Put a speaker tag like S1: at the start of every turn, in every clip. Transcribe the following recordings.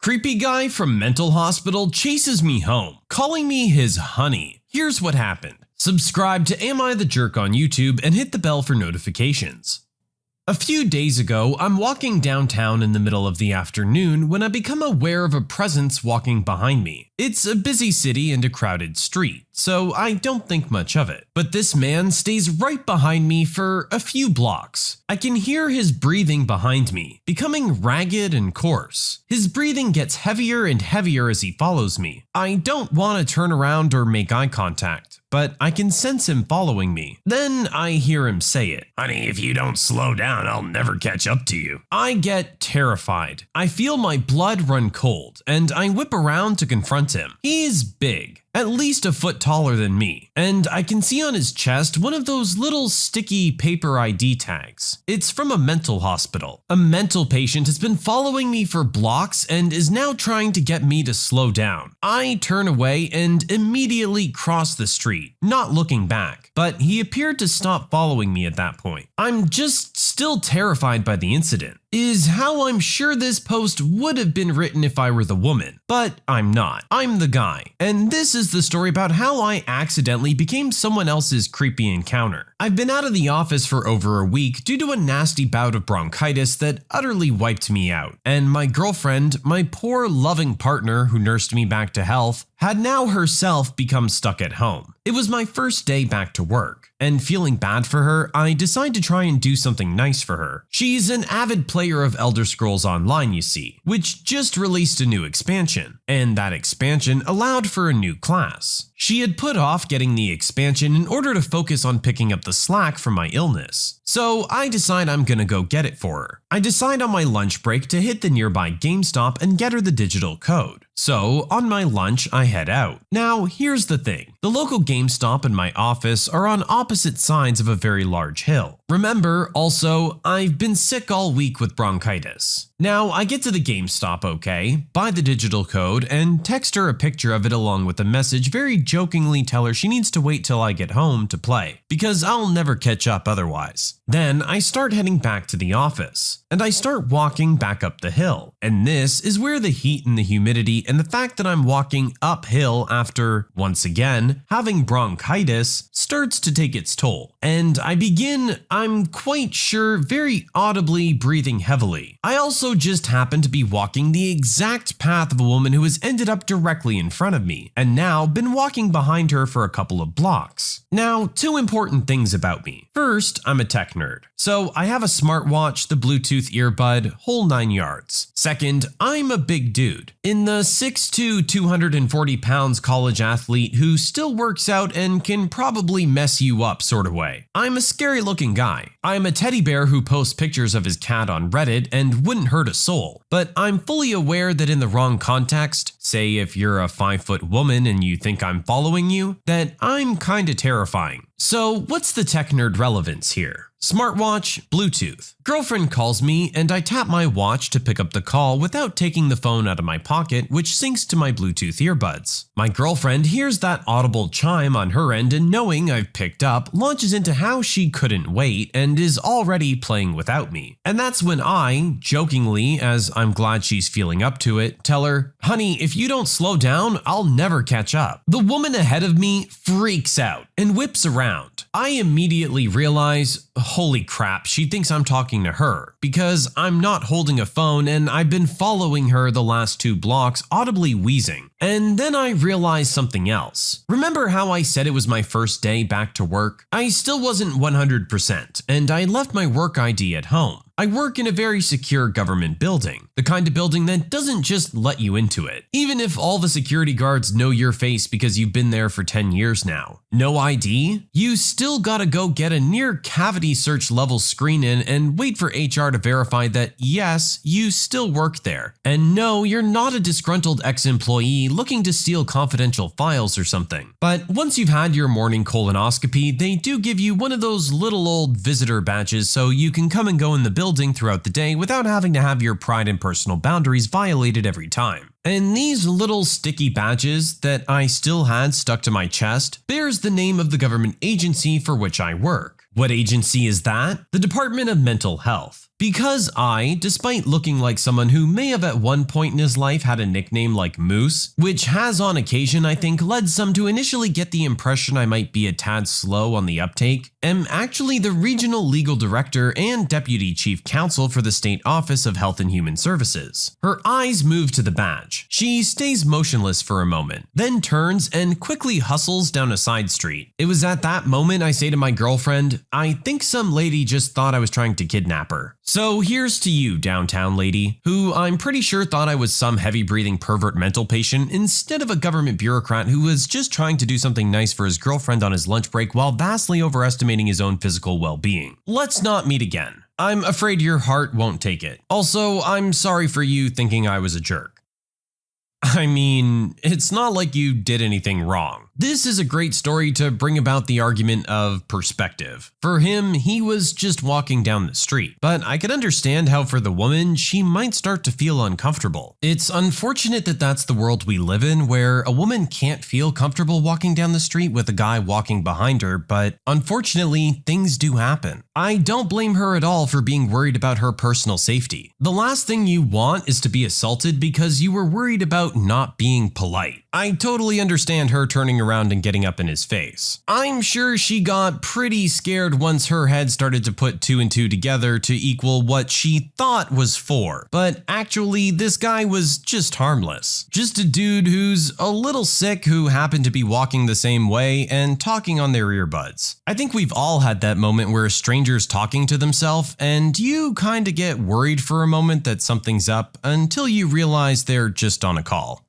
S1: Creepy guy from mental hospital chases me home, calling me his honey. Here's what happened. Subscribe to Am I the Jerk on YouTube and hit the bell for notifications. A few days ago, I'm walking downtown in the middle of the afternoon when I become aware of a presence walking behind me. It's a busy city and a crowded street, so I don't think much of it. But this man stays right behind me for a few blocks. I can hear his breathing behind me, becoming ragged and coarse. His breathing gets heavier and heavier as he follows me. I don't want to turn around or make eye contact, but I can sense him following me. Then I hear him say it.
S2: Honey, if you don't slow down, I'll never catch up to you.
S1: I get terrified. I feel my blood run cold, and I whip around to confront him. He's big, at least a foot taller than me, and I can see on his chest one of those little sticky paper ID tags. It's from a mental hospital. A mental patient has been following me for blocks and is now trying to get me to slow down. I turn away and immediately cross the street, not looking back, but he appeared to stop following me at that point. I'm just still terrified by the incident. Is how I'm sure this post would have been written if I were the woman, but I'm not. I'm the guy, and this is the story about how I accidentally became someone else's creepy encounter. I've been out of the office for over a week due to a nasty bout of bronchitis that utterly wiped me out, and my girlfriend, my poor loving partner who nursed me back to health, had now herself become stuck at home. It was my first day back to work, and feeling bad for her, I decided to try and do something nice for her. She's an avid player of Elder Scrolls Online, you see, which just released a new expansion, and that expansion allowed for a new class. She had put off getting the expansion in order to focus on picking up the slack from my illness, so I decide I'm gonna go get it for her. I decide on my lunch break to hit the nearby GameStop and get her the digital code. So on my lunch, I head out. Now, here's the thing. The local GameStop and my office are on opposite sides of a very large hill. Remember, also, I've been sick all week with bronchitis. Now, I get to the GameStop okay, buy the digital code, and text her a picture of it along with a message very jokingly tell her she needs to wait till I get home to play, because I'll never catch up otherwise. Then I start heading back to the office, and I start walking back up the hill. And this is where the heat and the humidity and the fact that I'm walking uphill after, once again, having bronchitis starts to take its toll. And I begin, I'm quite sure, very audibly breathing heavily. I also just happen to be walking the exact path of a woman who has ended up directly in front of me, and now been walking behind her for a couple of blocks. Now, two important things about me. First, I'm a tech nerd, so I have a smartwatch, the Bluetooth earbud, whole 9 yards. Second, I'm a big dude. In the 6'2", 240 pounds college athlete who still works out and can probably mess you up sort of way. I'm a scary looking guy. I'm a teddy bear who posts pictures of his cat on Reddit and wouldn't hurt a soul. But I'm fully aware that in the wrong context, say if you're a 5-foot woman and you think I'm following you, that I'm kinda terrifying. So what's the tech nerd relevance here? Smartwatch, Bluetooth. Girlfriend calls me and I tap my watch to pick up the call without taking the phone out of my pocket, which syncs to my Bluetooth earbuds. My girlfriend hears that audible chime on her end and knowing I've picked up, launches into how she couldn't wait and is already playing without me. And that's when I, jokingly, as I'm glad she's feeling up to it, tell her, honey, if you don't slow down, I'll never catch up. The woman ahead of me freaks out and whips around. I immediately realize, holy crap, she thinks I'm talking to her because I'm not holding a phone and I've been following her the last 2 blocks audibly wheezing. And then I realized something else. Remember how I said it was my first day back to work? I still wasn't 100% and I left my work ID at home. I work in a very secure government building, the kind of building that doesn't just let you into it, even if all the security guards know your face because you've been there for 10 years now. No ID? You still gotta go get a near cavity search level screen in and wait for HR to verify that yes, you still work there. And no, you're not a disgruntled ex-employee looking to steal confidential files or something. But once you've had your morning colonoscopy, they do give you one of those little old visitor badges so you can come and go in the building throughout the day without having to have your pride and personal boundaries violated every time. And these little sticky badges that I still had stuck to my chest bears the name of the government agency for which I work. What agency is that? The Department of Mental Health. Because I, despite looking like someone who may have at one point in his life had a nickname like Moose, which has on occasion I think led some to initially get the impression I might be a tad slow on the uptake, am actually the Regional Legal Director and Deputy Chief Counsel for the State Office of Health and Human Services. Her eyes move to the badge. She stays motionless for a moment, then turns and quickly hustles down a side street. It was at that moment I say to my girlfriend, I think some lady just thought I was trying to kidnap her. So here's to you, downtown lady, who I'm pretty sure thought I was some heavy-breathing pervert mental patient instead of a government bureaucrat who was just trying to do something nice for his girlfriend on his lunch break while vastly overestimating his own physical well-being. Let's not meet again. I'm afraid your heart won't take it. Also, I'm sorry for you thinking I was a jerk. I mean, it's not like you did anything wrong. This is a great story to bring about the argument of perspective. For him, he was just walking down the street, but I could understand how for the woman, she might start to feel uncomfortable. It's unfortunate that that's the world we live in, where a woman can't feel comfortable walking down the street with a guy walking behind her, but unfortunately, things do happen. I don't blame her at all for being worried about her personal safety. The last thing you want is to be assaulted because you were worried about not being polite. I totally understand her turning around and getting up in his face. I'm sure she got pretty scared once her head started to put 2 and 2 together to equal what she thought was 4. But actually, this guy was just harmless. Just a dude who's a little sick who happened to be walking the same way and talking on their earbuds. I think we've all had that moment where a stranger's talking to themselves and you kinda get worried for a moment that something's up until you realize they're just on a call.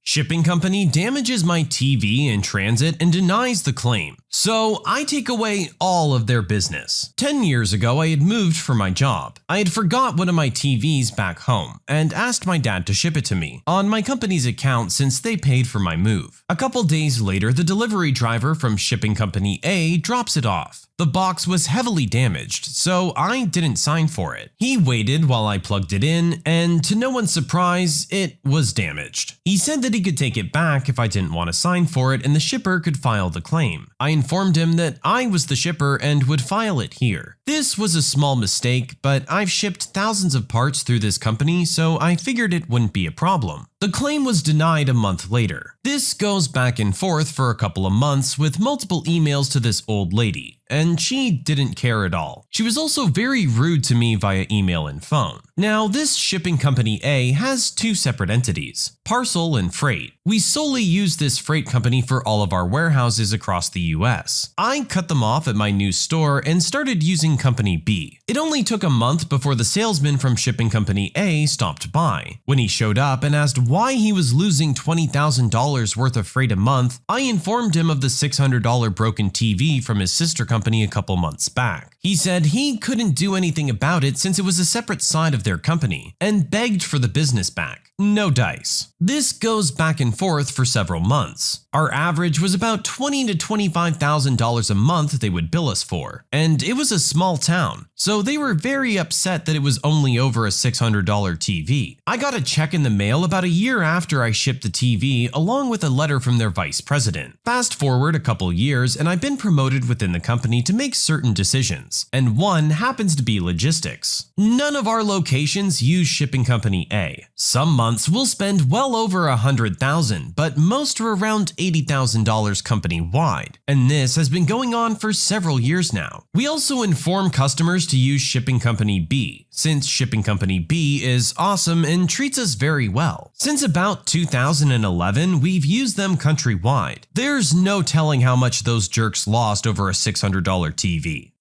S1: Shipping company damages my TV in transit and denies the claim. So I take away all of their business. 10 years ago, I had moved for my job. I had forgot one of my TVs back home and asked my dad to ship it to me on my company's account since they paid for my move. A couple days later, the delivery driver from shipping company A drops it off. The box was heavily damaged, so I didn't sign for it. He waited while I plugged it in, and to no one's surprise, it was damaged. He said that he could take it back if I didn't want to sign for it and the shipper could file the claim. I informed him that I was the shipper and would file it here. This was a small mistake, but I've shipped thousands of parts through this company, so I figured it wouldn't be a problem. The claim was denied a month later. This goes back and forth for a couple of months with multiple emails to this old lady, and she didn't care at all. She was also very rude to me via email and phone. Now, this shipping company A has 2 separate entities, parcel and freight. We solely use this freight company for all of our warehouses across the US. I cut them off at my new store and started using company B. It only took a month before the salesman from shipping company A stopped by. When he showed up and asked why he was losing $20,000 worth of freight a month, I informed him of the $600 broken TV from his sister company a couple months back. He said he couldn't do anything about it since it was a separate side of their company, and begged for the business back. No dice. This goes back and forth for several months. Our average was about $20,000 to $25,000 a month they would bill us for, and it was a small town, so they were very upset that it was only over a $600 TV. I got a check in the mail about a year after I shipped the TV along with a letter from their vice president. Fast forward a couple years and I've been promoted within the company to make certain decisions, and one happens to be logistics. None of our locations use shipping company A. Some months we'll spend well over $100,000, but most are around $80,000 company-wide, and this has been going on for several years now. We also inform customers to use shipping company B, since shipping company B is awesome and treats us very well. Since about 2011, we've used them countrywide. There's no telling how much those jerks lost over a $600 TV.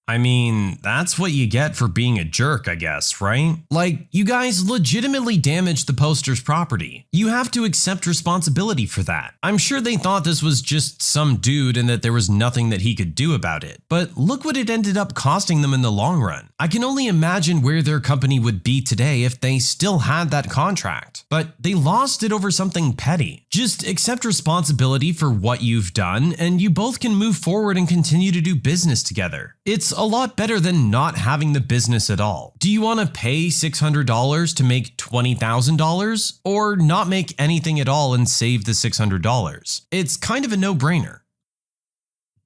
S1: I mean, that's what you get for being a jerk, I guess, right? Like, you guys legitimately damaged the poster's property. You have to accept responsibility for that. I'm sure they thought this was just some dude and that there was nothing that he could do about it. But look what it ended up costing them in the long run. I can only imagine where their company would be today if they still had that contract. But they lost it over something petty. Just accept responsibility for what you've done, and you both can move forward and continue to do business together. It's a lot better than not having the business at all. Do you want to pay $600 to make $20,000 or not make anything at all and save the $600? It's kind of a no-brainer.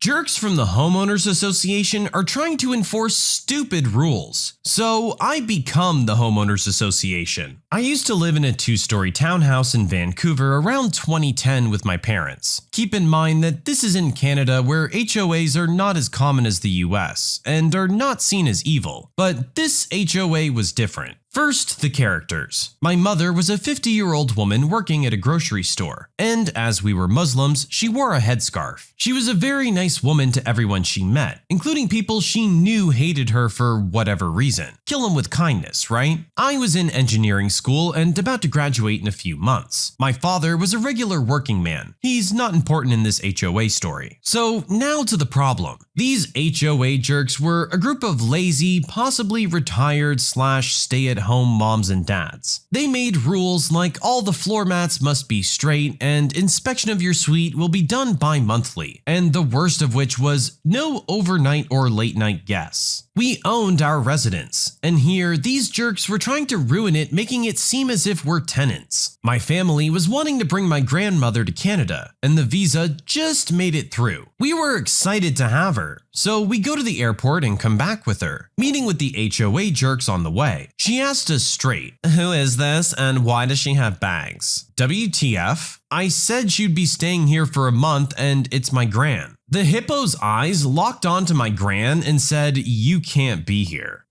S1: Jerks from the homeowners association are trying to enforce stupid rules, so I become the homeowners association. I used to live in a 2-story townhouse in Vancouver around 2010 with my parents. Keep in mind that this is in Canada where HOAs are not as common as the US and are not seen as evil, but this HOA was different. First, the characters. My mother was a 50-year-old woman working at a grocery store, and as we were Muslims, she wore a headscarf. She was a very nice woman to everyone she met, including people she knew hated her for whatever reason. Kill them with kindness, right? I was in engineering school and about to graduate in a few months. My father was a regular working man. He's not important in this HOA story. So now to the problem. These HOA jerks were a group of lazy, possibly retired / stay-at-home moms and dads. They made rules like all the floor mats must be straight and inspection of your suite will be done bi-monthly, and the worst of which was no overnight or late night guests. We owned our residence, and here these jerks were trying to ruin it, making it seem as if we're tenants. My family was wanting to bring my grandmother to Canada, and the visa just made it through. We were excited to have her, so we go to the airport and come back with her, meeting with the HOA jerks on the way. She asked us straight, "Who is this and why does she have bags?" WTF? I said she'd be staying here for a month and it's my gran. The hippo's eyes locked onto my gran and said, "You can't be here."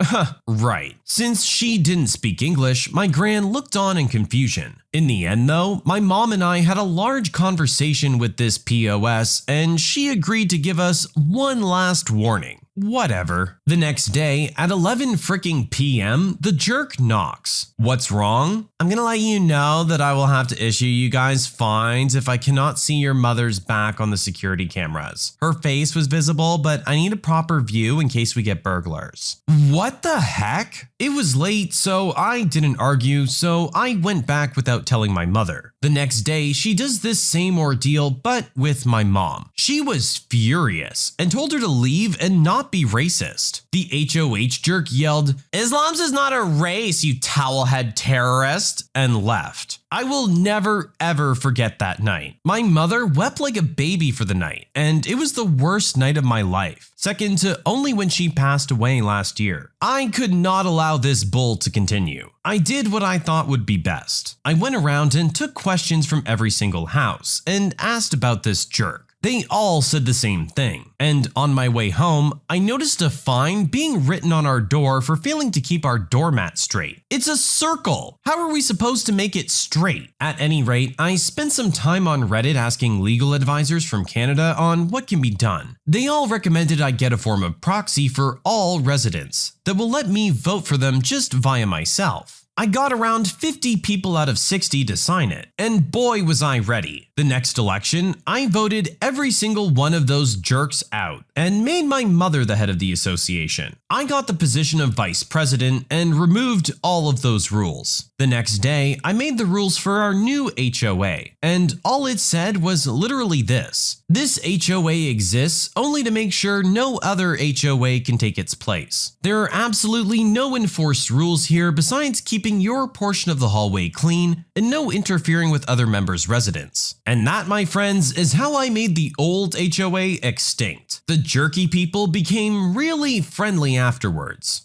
S1: Right. Since she didn't speak English, my gran looked on in confusion. In the end though, my mom and I had a large conversation with this POS and she agreed to give us one last warning. Whatever. The next day, at 11 freaking PM, the jerk knocks. What's wrong? "I'm gonna let you know that I will have to issue you guys fines if I cannot see your mother's back on the security cameras. Her face was visible, but I need a proper view in case we get burglars." What the heck? It was late, so I didn't argue, so I went back without telling my mother. The next day, she does this same ordeal, but with my mom. She was furious and told her to leave and not be racist. The HOH jerk yelled, "Islam's is not a race, you towelhead terrorist," and left. I will never ever forget that night. My mother wept like a baby for the night, and it was the worst night of my life, second to only when she passed away last year. I could not allow this bull to continue. I did what I thought would be best. I went around and took questions from every single house and asked about this jerk. They all said the same thing, and on my way home, I noticed a fine being written on our door for failing to keep our doormat straight. It's a circle! How are we supposed to make it straight? At any rate, I spent some time on Reddit asking legal advisors from Canada on what can be done. They all recommended I get a form of proxy for all residents that will let me vote for them just via myself. I got around 50 people out of 60 to sign it, and boy was I ready. The next election, I voted every single one of those jerks out and made my mother the head of the association. I got the position of vice president and removed all of those rules. The next day, I made the rules for our new HOA, and all it said was literally this: this HOA exists only to make sure no other HOA can take its place. There are absolutely no enforced rules here besides keeping your portion of the hallway clean and no interfering with other members' residence. And that, my friends, is how I made the old HOA extinct. The jerky people became really friendly afterwards.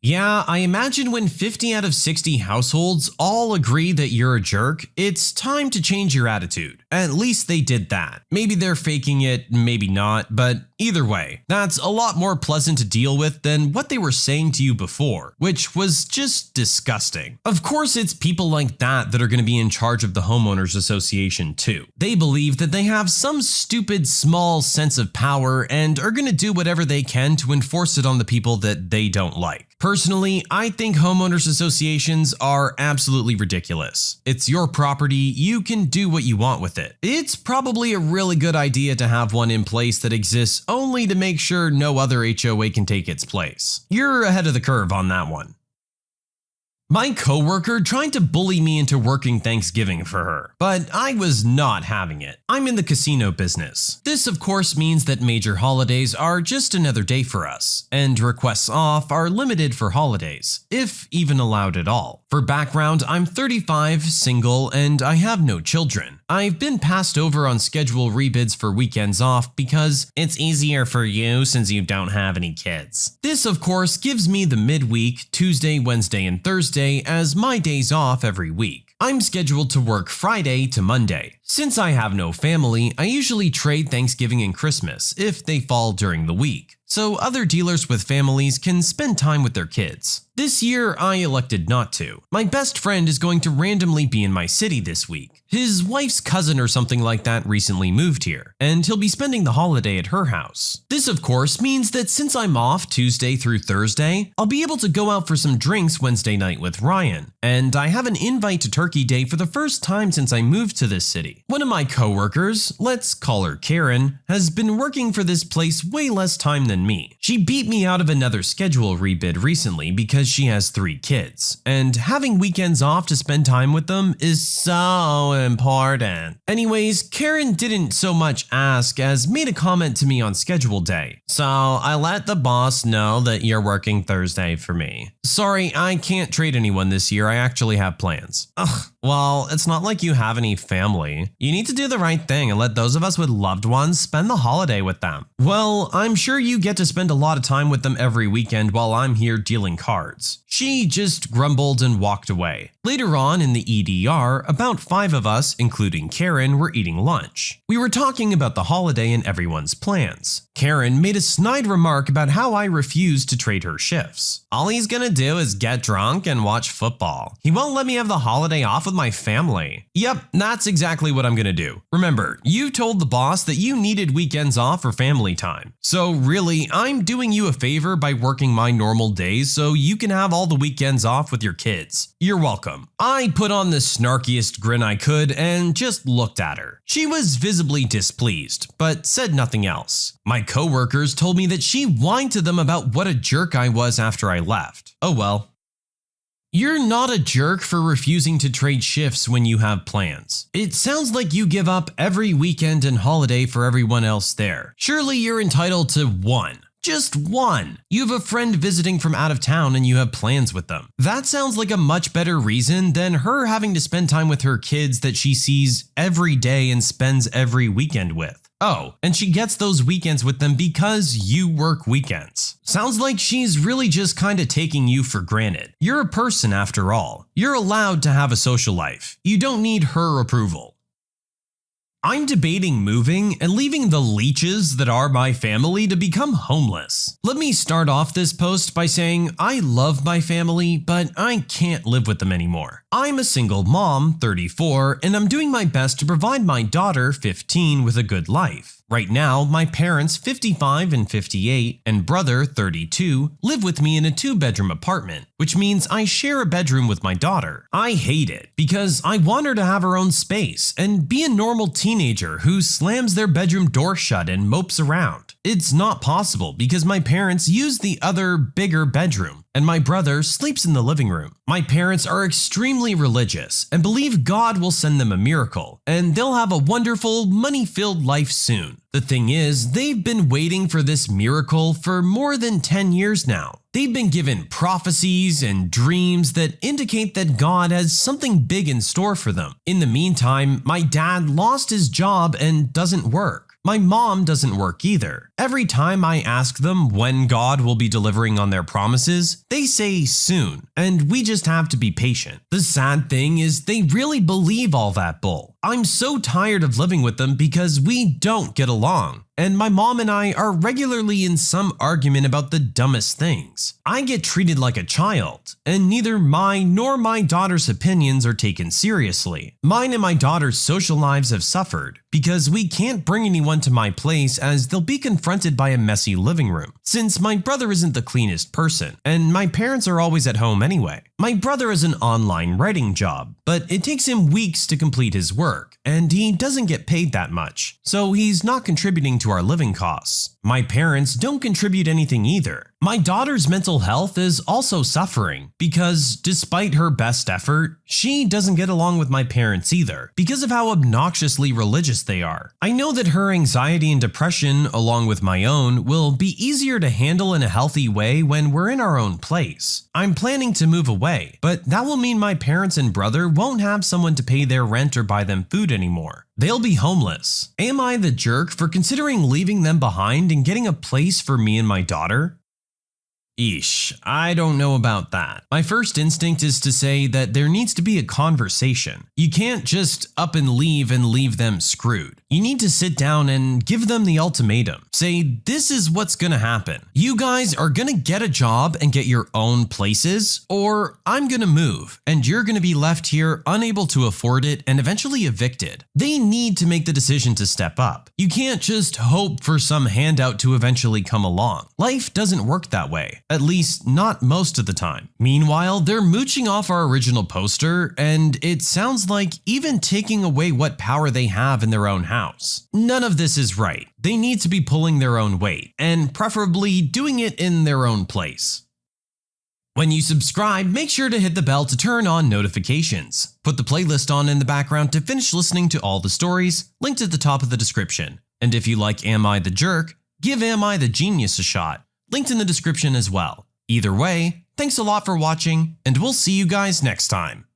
S1: Yeah, I imagine when 50 out of 60 households all agree that you're a jerk, it's time to change your attitude. At least they did that. Maybe they're faking it, maybe not, but either way, that's a lot more pleasant to deal with than what they were saying to you before, which was just disgusting. Of course, it's people like that that are going to be in charge of the homeowners association too. They believe that they have some stupid small sense of power and are going to do whatever they can to enforce it on the people that they don't like. Personally, I think homeowners associations are absolutely ridiculous. It's your property, you can do what you want with it. It's probably a really good idea to have one in place that exists only to make sure no other HOA can take its place. You're ahead of the curve on that one. My coworker tried to bully me into working Thanksgiving for her, but I was not having it. I'm in the casino business. This of course means that major holidays are just another day for us, and requests off are limited for holidays, if even allowed at all. For background, I'm 35, single, and I have no children. I've been passed over on schedule rebids for weekends off because it's easier for you since you don't have any kids. This, of course, gives me the midweek, Tuesday, Wednesday, and Thursday as my days off every week. I'm scheduled to work Friday to Monday. Since I have no family, I usually trade Thanksgiving and Christmas if they fall during the week, so other dealers with families can spend time with their kids. This year, I elected not to. My best friend is going to randomly be in my city this week. His wife's cousin or something like that recently moved here, and he'll be spending the holiday at her house. This, of course, means that since I'm off Tuesday through Thursday, I'll be able to go out for some drinks Wednesday night with Ryan, and I have an invite to Turkey Day for the first time since I moved to this city. One of my coworkers, let's call her Karen, has been working for this place way less time than me. She beat me out of another schedule rebid recently because she has 3 kids, and having weekends off to spend time with them is so important. Anyways, Karen didn't so much ask as made a comment to me on schedule day. So I let the boss know that you're working Thursday for me. Sorry, I can't trade anyone this year. I actually have plans. Ugh, well, it's not like you have any family. You need to do the right thing and let those of us with loved ones spend the holiday with them. Well, I'm sure you get to spend a lot of time with them every weekend while I'm here dealing cards. She just grumbled and walked away. Later on in the EDR, about 5 of us, including Karen, were eating lunch. We were talking about the holiday and everyone's plans. Karen made a snide remark about how I refused to trade her shifts. All he's gonna do is get drunk and watch football. He won't let me have the holiday off with my family. Yep, that's exactly what I'm gonna do. Remember, you told the boss that you needed weekends off for family time. So really, I'm doing you a favor by working my normal days so you can have all the weekends off with your kids. You're welcome. I put on the snarkiest grin I could and just looked at her. She was visibly displeased, but said nothing else. My coworkers told me that she whined to them about what a jerk I was after I left. Oh well. You're not a jerk for refusing to trade shifts when you have plans. It sounds like you give up every weekend and holiday for everyone else there. Surely you're entitled to one. Just one. You have a friend visiting from out of town and you have plans with them. That sounds like a much better reason than her having to spend time with her kids that she sees every day and spends every weekend with. Oh, and she gets those weekends with them because you work weekends. Sounds like she's really just kinda taking you for granted. You're a person after all. You're allowed to have a social life. You don't need her approval. I'm debating moving and leaving the leeches that are my family to become homeless. Let me start off this post by saying I love my family, but I can't live with them anymore. I'm a single mom, 34, and I'm doing my best to provide my daughter, 15, with a good life. Right now, my parents, 55 and 58, and brother, 32, live with me in a 2-bedroom apartment, which means I share a bedroom with my daughter. I hate it because I want her to have her own space and be a normal teenager who slams their bedroom door shut and mopes around. It's not possible because my parents use the other, bigger bedroom, and my brother sleeps in the living room. My parents are extremely religious and believe God will send them a miracle, and they'll have a wonderful, money-filled life soon. The thing is, they've been waiting for this miracle for more than 10 years now. They've been given prophecies and dreams that indicate that God has something big in store for them. In the meantime, my dad lost his job and doesn't work. My mom doesn't work either. Every time I ask them when God will be delivering on their promises, they say soon, and we just have to be patient. The sad thing is they really believe all that bull. I'm so tired of living with them because we don't get along, and my mom and I are regularly in some argument about the dumbest things. I get treated like a child, and neither my nor my daughter's opinions are taken seriously. Mine and my daughter's social lives have suffered because we can't bring anyone to my place as they'll be confronted by a messy living room, since my brother isn't the cleanest person, and my parents are always at home anyway. My brother has an online writing job, but it takes him weeks to complete his work, and he doesn't get paid that much, so he's not contributing to our living costs. My parents don't contribute anything either. My daughter's mental health is also suffering because despite her best effort, she doesn't get along with my parents either because of how obnoxiously religious they are. I know that her anxiety and depression, along with my own, will be easier to handle in a healthy way when we're in our own place. I'm planning to move away, but that will mean my parents and brother won't have someone to pay their rent or buy them food anymore. They'll be homeless. Am I the jerk for considering leaving them behind and getting a place for me and my daughter? Eesh, I don't know about that. My first instinct is to say that there needs to be a conversation. You can't just up and leave them screwed. You need to sit down and give them the ultimatum. Say, this is what's gonna happen. You guys are gonna get a job and get your own places, or I'm gonna move and you're gonna be left here unable to afford it and eventually evicted. They need to make the decision to step up. You can't just hope for some handout to eventually come along. Life doesn't work that way. At least not most of the time. Meanwhile, they're mooching off our original poster, and it sounds like even taking away what power they have in their own house. None of this is right. They need to be pulling their own weight, and preferably doing it in their own place. When you subscribe, make sure to hit the bell to turn on notifications. Put the playlist on in the background to finish listening to all the stories, linked at the top of the description. And if you like Am I the Jerk, give Am I the Genius a shot. Linked in the description as well. Either way, thanks a lot for watching, and we'll see you guys next time.